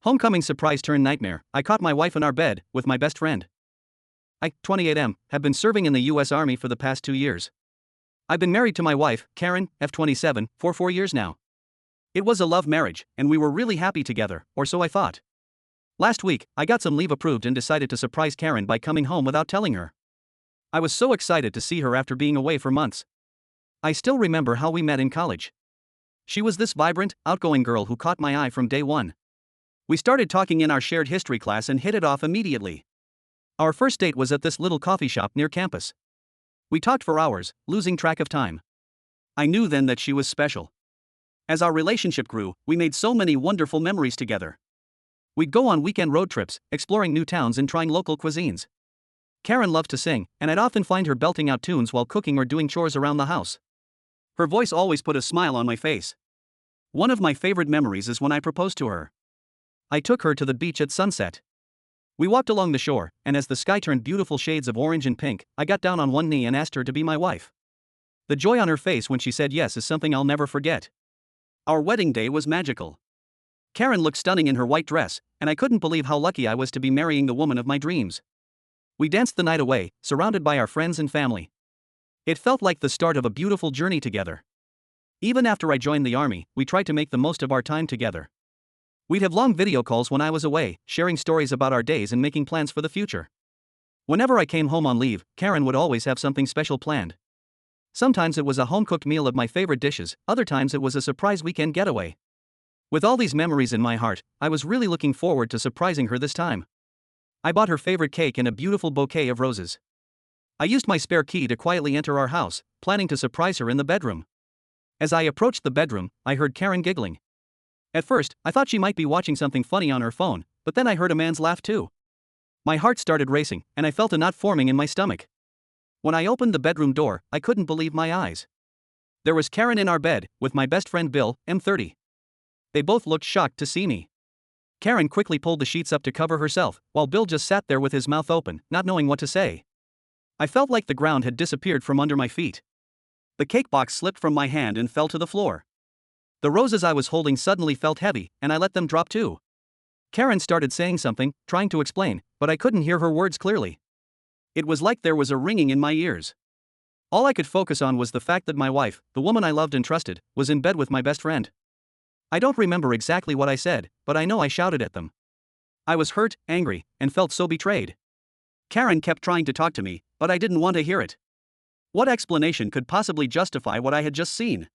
Homecoming surprise turned nightmare. I caught my wife in our bed with my best friend. I, 28M, have been serving in the US Army for the past 2 years. I've been married to my wife, Karen, F27, for 4 years now. It was a love marriage, and we were really happy together, or so I thought. Last week, I got some leave approved and decided to surprise Karen by coming home without telling her. I was so excited to see her after being away for months. I still remember how we met in college. She was this vibrant, outgoing girl who caught my eye from day one. We started talking in our shared history class and hit it off immediately. Our first date was at this little coffee shop near campus. We talked for hours, losing track of time. I knew then that she was special. As our relationship grew, we made so many wonderful memories together. We'd go on weekend road trips, exploring new towns and trying local cuisines. Karen loved to sing, and I'd often find her belting out tunes while cooking or doing chores around the house. Her voice always put a smile on my face. One of my favorite memories is when I proposed to her. I took her to the beach at sunset. We walked along the shore, and as the sky turned beautiful shades of orange and pink, I got down on one knee and asked her to be my wife. The joy on her face when she said yes is something I'll never forget. Our wedding day was magical. Karen looked stunning in her white dress, and I couldn't believe how lucky I was to be marrying the woman of my dreams. We danced the night away, surrounded by our friends and family. It felt like the start of a beautiful journey together. Even after I joined the army, we tried to make the most of our time together. We'd have long video calls when I was away, sharing stories about our days and making plans for the future. Whenever I came home on leave, Karen would always have something special planned. Sometimes it was a home-cooked meal of my favorite dishes, other times it was a surprise weekend getaway. With all these memories in my heart, I was really looking forward to surprising her this time. I bought her favorite cake and a beautiful bouquet of roses. I used my spare key to quietly enter our house, planning to surprise her in the bedroom. As I approached the bedroom, I heard Karen giggling. At first, I thought she might be watching something funny on her phone, but then I heard a man's laugh too. My heart started racing, and I felt a knot forming in my stomach. When I opened the bedroom door, I couldn't believe my eyes. There was Karen in our bed, with my best friend Bill, M30. They both looked shocked to see me. Karen quickly pulled the sheets up to cover herself, while Bill just sat there with his mouth open, not knowing what to say. I felt like the ground had disappeared from under my feet. The cake box slipped from my hand and fell to the floor. The roses I was holding suddenly felt heavy, and I let them drop too. Karen started saying something, trying to explain, but I couldn't hear her words clearly. It was like there was a ringing in my ears. All I could focus on was the fact that my wife, the woman I loved and trusted, was in bed with my best friend. I don't remember exactly what I said, but I know I shouted at them. I was hurt, angry, and felt so betrayed. Karen kept trying to talk to me, but I didn't want to hear it. What explanation could possibly justify what I had just seen?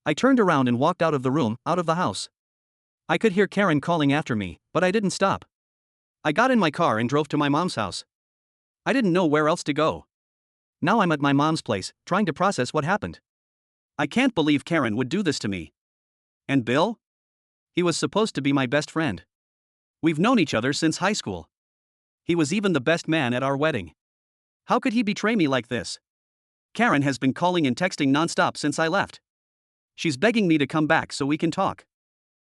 I turned around and walked out of the room, out of the house. I could hear Karen calling after me, but I didn't stop. I got in my car and drove to my mom's house. I didn't know where else to go. Now I'm at my mom's place, trying to process what happened. I can't believe Karen would do this to me. And Bill? He was supposed to be my best friend. We've known each other since high school. He was even the best man at our wedding. How could he betray me like this? Karen has been calling and texting nonstop since I left. She's begging me to come back so we can talk.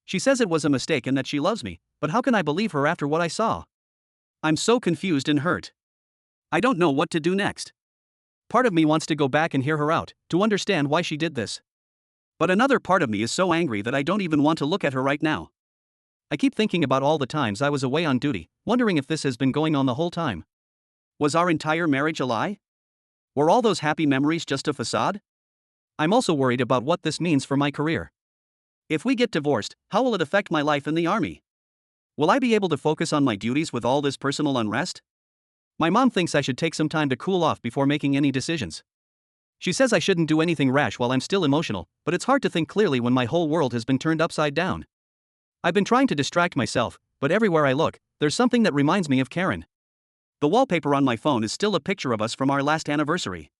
She says it was a mistake and that she loves me, but how can I believe her after what I saw? I'm so confused and hurt. I don't know what to do next. Part of me wants to go back and hear her out, to understand why she did this. But another part of me is so angry that I don't even want to look at her right now. I keep thinking about all the times I was away on duty, wondering if this has been going on the whole time. Was our entire marriage a lie? Were all those happy memories just a facade? I'm also worried about what this means for my career. If we get divorced, how will it affect my life in the army? Will I be able to focus on my duties with all this personal unrest? My mom thinks I should take some time to cool off before making any decisions. She says I shouldn't do anything rash while I'm still emotional, but it's hard to think clearly when my whole world has been turned upside down. I've been trying to distract myself, but everywhere I look, there's something that reminds me of Karen. The wallpaper on my phone is still a picture of us from our last anniversary.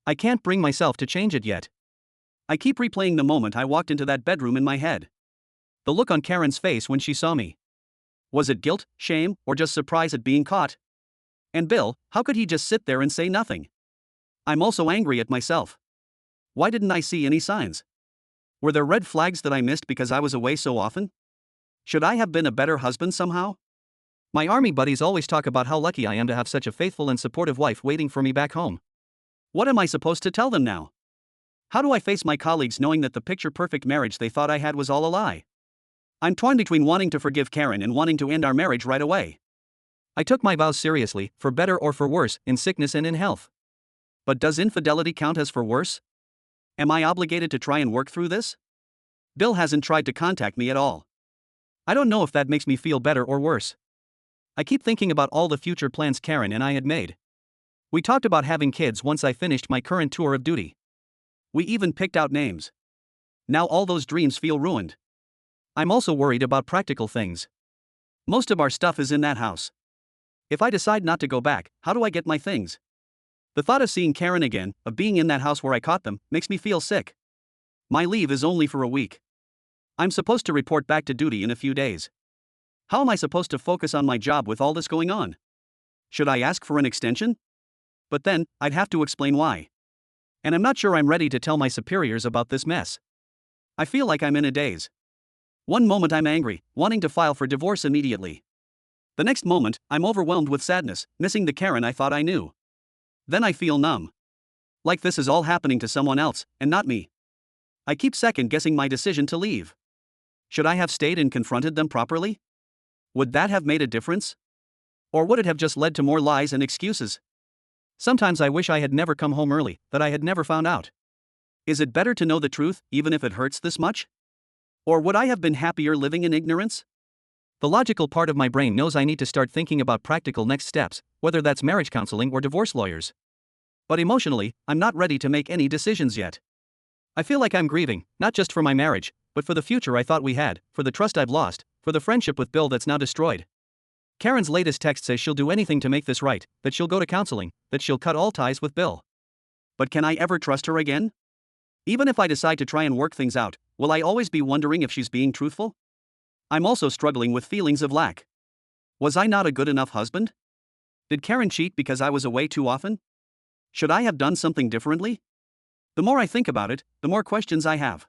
I can't bring myself to change it yet. I keep replaying the moment I walked into that bedroom in my head. The look on Karen's face when she saw me. Was it guilt, shame, or just surprise at being caught? And Bill, how could he just sit there and say nothing? I'm also angry at myself. Why didn't I see any signs? Were there red flags that I missed because I was away so often? Should I have been a better husband somehow? My army buddies always talk about how lucky I am to have such a faithful and supportive wife waiting for me back home. What am I supposed to tell them now? How do I face my colleagues knowing that the picture-perfect marriage they thought I had was all a lie? I'm torn between wanting to forgive Karen and wanting to end our marriage right away. I took my vows seriously, for better or for worse, in sickness and in health. But does infidelity count as for worse? Am I obligated to try and work through this? Bill hasn't tried to contact me at all. I don't know if that makes me feel better or worse. I keep thinking about all the future plans Karen and I had made. We talked about having kids once I finished my current tour of duty. We even picked out names. Now all those dreams feel ruined. I'm also worried about practical things. Most of our stuff is in that house. If I decide not to go back, how do I get my things? The thought of seeing Karen again, of being in that house where I caught them, makes me feel sick. My leave is only for a week. I'm supposed to report back to duty in a few days. How am I supposed to focus on my job with all this going on? Should I ask for an extension? But then, I'd have to explain why. And I'm not sure I'm ready to tell my superiors about this mess. I feel like I'm in a daze. One moment I'm angry, wanting to file for divorce immediately. The next moment, I'm overwhelmed with sadness, missing the Karen I thought I knew. Then I feel numb. Like this is all happening to someone else, and not me. I keep second-guessing my decision to leave. Should I have stayed and confronted them properly? Would that have made a difference? Or would it have just led to more lies and excuses? Sometimes I wish I had never come home early, that I had never found out. Is it better to know the truth, even if it hurts this much? Or would I have been happier living in ignorance? The logical part of my brain knows I need to start thinking about practical next steps, whether that's marriage counseling or divorce lawyers. But emotionally, I'm not ready to make any decisions yet. I feel like I'm grieving, not just for my marriage, but for the future I thought we had, for the trust I've lost, for the friendship with Bill that's now destroyed. Karen's latest text says she'll do anything to make this right, that she'll go to counseling, that she'll cut all ties with Bill. But can I ever trust her again? Even if I decide to try and work things out, will I always be wondering if she's being truthful? I'm also struggling with feelings of lack. Was I not a good enough husband? Did Karen cheat because I was away too often? Should I have done something differently? The more I think about it, the more questions I have.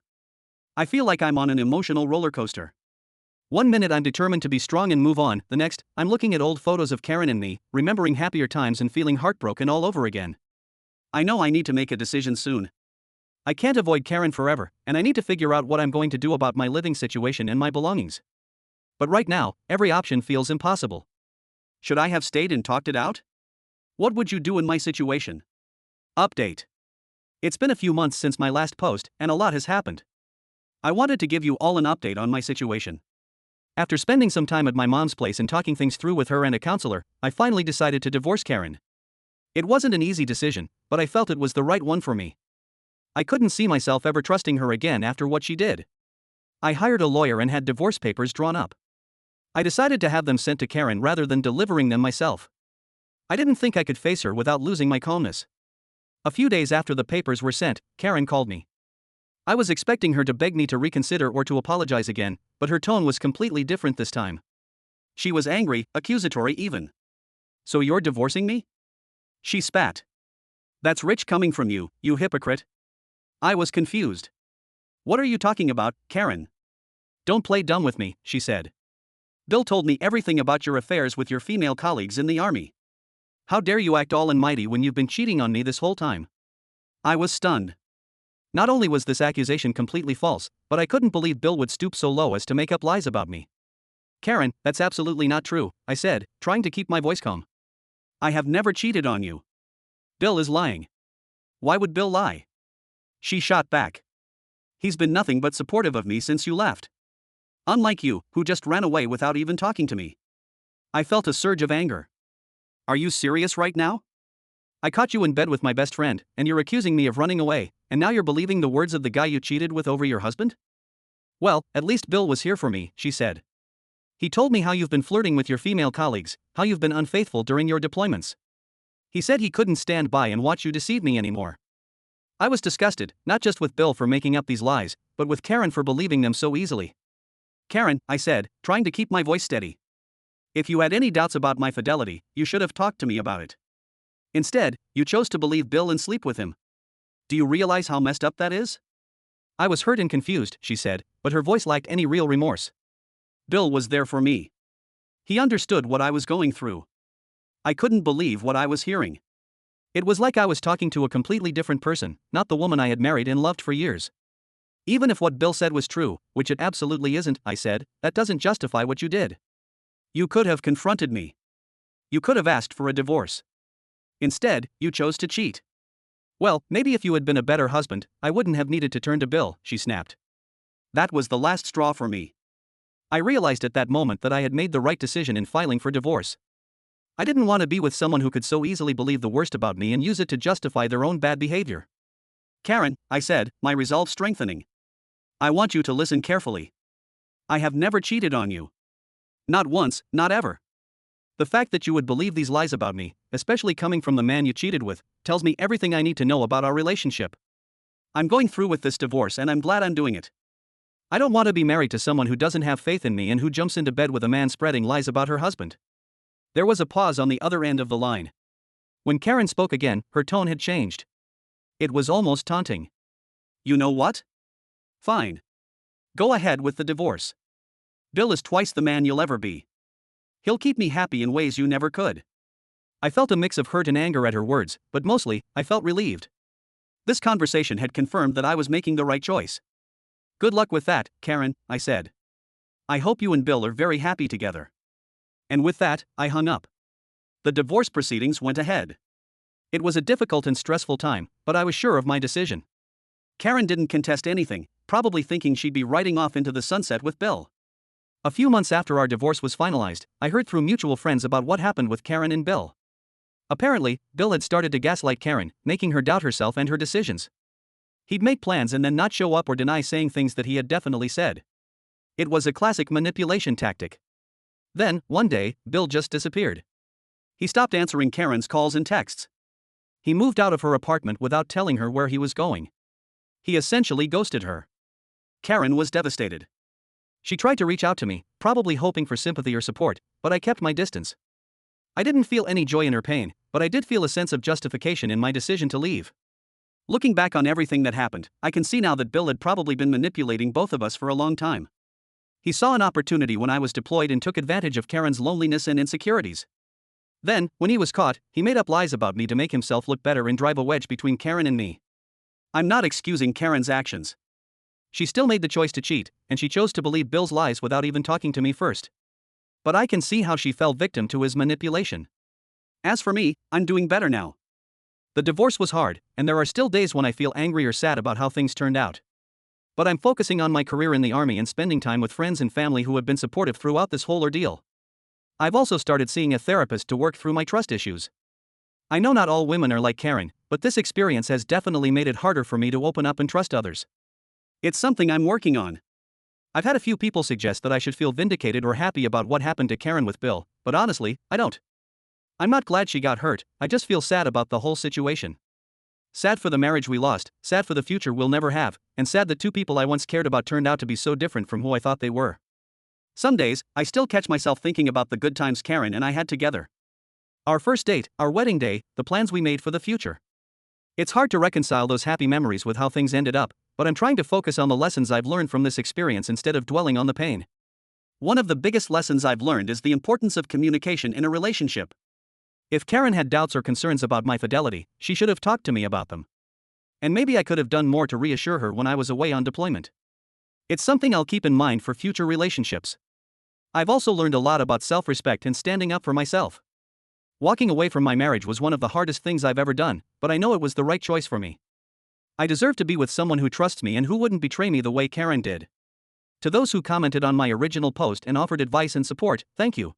I feel like I'm on an emotional roller coaster. One minute I'm determined to be strong and move on, the next, I'm looking at old photos of Karen and me, remembering happier times and feeling heartbroken all over again. I know I need to make a decision soon. I can't avoid Karen forever, and I need to figure out what I'm going to do about my living situation and my belongings. But right now, every option feels impossible. Should I have stayed and talked it out? What would you do in my situation? Update. It's been a few months since my last post, and a lot has happened. I wanted to give you all an update on my situation. After spending some time at my mom's place and talking things through with her and a counselor, I finally decided to divorce Karen. It wasn't an easy decision, but I felt it was the right one for me. I couldn't see myself ever trusting her again after what she did. I hired a lawyer and had divorce papers drawn up. I decided to have them sent to Karen rather than delivering them myself. I didn't think I could face her without losing my calmness. A few days after the papers were sent, Karen called me. I was expecting her to beg me to reconsider or to apologize again, but her tone was completely different this time. She was angry, accusatory even. "So you're divorcing me?" She spat. "That's rich coming from you, you hypocrite." I was confused. "What are you talking about, Karen?" "Don't play dumb with me," she said. "Bill told me everything about your affairs with your female colleagues in the army. How dare you act all and mighty when you've been cheating on me this whole time?" I was stunned. Not only was this accusation completely false, but I couldn't believe Bill would stoop so low as to make up lies about me. "Karen, that's absolutely not true," I said, trying to keep my voice calm. "I have never cheated on you. Bill is lying." "Why would Bill lie?" She shot back. "He's been nothing but supportive of me since you left. Unlike you, who just ran away without even talking to me." I felt a surge of anger. "Are you serious right now? I caught you in bed with my best friend, and you're accusing me of running away, and now you're believing the words of the guy you cheated with over your husband?" "Well, at least Bill was here for me," she said. "He told me how you've been flirting with your female colleagues, how you've been unfaithful during your deployments. He said he couldn't stand by and watch you deceive me anymore." I was disgusted, not just with Bill for making up these lies, but with Karen for believing them so easily. "Karen," I said, trying to keep my voice steady. "If you had any doubts about my fidelity, you should have talked to me about it. Instead, you chose to believe Bill and sleep with him. Do you realize how messed up that is?" "I was hurt and confused," she said, but her voice lacked any real remorse. "Bill was there for me. He understood what I was going through. I couldn't believe what I was hearing. It was like I was talking to a completely different person, not the woman I had married and loved for years. Even if what Bill said was true, which it absolutely isn't, I said, that doesn't justify what you did. You could have confronted me. You could have asked for a divorce. Instead, you chose to cheat. Well, maybe if you had been a better husband, I wouldn't have needed to turn to Bill, she snapped. That was the last straw for me. I realized at that moment that I had made the right decision in filing for divorce. I didn't want to be with someone who could so easily believe the worst about me and use it to justify their own bad behavior. Karen, I said, my resolve strengthening. I want you to listen carefully. I have never cheated on you. Not once, not ever. The fact that you would believe these lies about me, especially coming from the man you cheated with, tells me everything I need to know about our relationship. I'm going through with this divorce and I'm glad I'm doing it. I don't want to be married to someone who doesn't have faith in me and who jumps into bed with a man spreading lies about her husband. There was a pause on the other end of the line. When Karen spoke again, her tone had changed. It was almost taunting. You know what? Fine. Go ahead with the divorce. Bill is twice the man you'll ever be. He'll keep me happy in ways you never could. I felt a mix of hurt and anger at her words, but mostly, I felt relieved. This conversation had confirmed that I was making the right choice. Good luck with that, Karen, I said. I hope you and Bill are very happy together. And with that, I hung up. The divorce proceedings went ahead. It was a difficult and stressful time, but I was sure of my decision. Karen didn't contest anything, probably thinking she'd be riding off into the sunset with Bill. A few months after our divorce was finalized, I heard through mutual friends about what happened with Karen and Bill. Apparently, Bill had started to gaslight Karen, making her doubt herself and her decisions. He'd make plans and then not show up or deny saying things that he had definitely said. It was a classic manipulation tactic. Then, one day, Bill just disappeared. He stopped answering Karen's calls and texts. He moved out of her apartment without telling her where he was going. He essentially ghosted her. Karen was devastated. She tried to reach out to me, probably hoping for sympathy or support, but I kept my distance. I didn't feel any joy in her pain, but I did feel a sense of justification in my decision to leave. Looking back on everything that happened, I can see now that Bill had probably been manipulating both of us for a long time. He saw an opportunity when I was deployed and took advantage of Karen's loneliness and insecurities. Then, when he was caught, he made up lies about me to make himself look better and drive a wedge between Karen and me. I'm not excusing Karen's actions. She still made the choice to cheat, and she chose to believe Bill's lies without even talking to me first. But I can see how she fell victim to his manipulation. As for me, I'm doing better now. The divorce was hard, and there are still days when I feel angry or sad about how things turned out. But I'm focusing on my career in the Army and spending time with friends and family who have been supportive throughout this whole ordeal. I've also started seeing a therapist to work through my trust issues. I know not all women are like Karen, but this experience has definitely made it harder for me to open up and trust others. It's something I'm working on. I've had a few people suggest that I should feel vindicated or happy about what happened to Karen with Bill, but honestly, I don't. I'm not glad she got hurt, I just feel sad about the whole situation. Sad for the marriage we lost, sad for the future we'll never have, and sad that two people I once cared about turned out to be so different from who I thought they were. Some days, I still catch myself thinking about the good times Karen and I had together. Our first date, our wedding day, the plans we made for the future. It's hard to reconcile those happy memories with how things ended up, but I'm trying to focus on the lessons I've learned from this experience instead of dwelling on the pain. One of the biggest lessons I've learned is the importance of communication in a relationship. If Karen had doubts or concerns about my fidelity, she should have talked to me about them. And maybe I could have done more to reassure her when I was away on deployment. It's something I'll keep in mind for future relationships. I've also learned a lot about self-respect and standing up for myself. Walking away from my marriage was one of the hardest things I've ever done, but I know it was the right choice for me. I deserve to be with someone who trusts me and who wouldn't betray me the way Karen did. To those who commented on my original post and offered advice and support, thank you.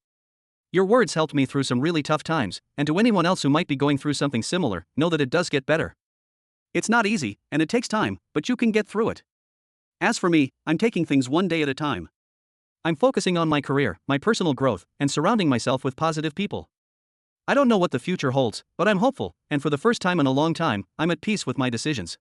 Your words helped me through some really tough times, and to anyone else who might be going through something similar, know that it does get better. It's not easy, and it takes time, but you can get through it. As for me, I'm taking things one day at a time. I'm focusing on my career, my personal growth, and surrounding myself with positive people. I don't know what the future holds, but I'm hopeful, and for the first time in a long time, I'm at peace with my decisions.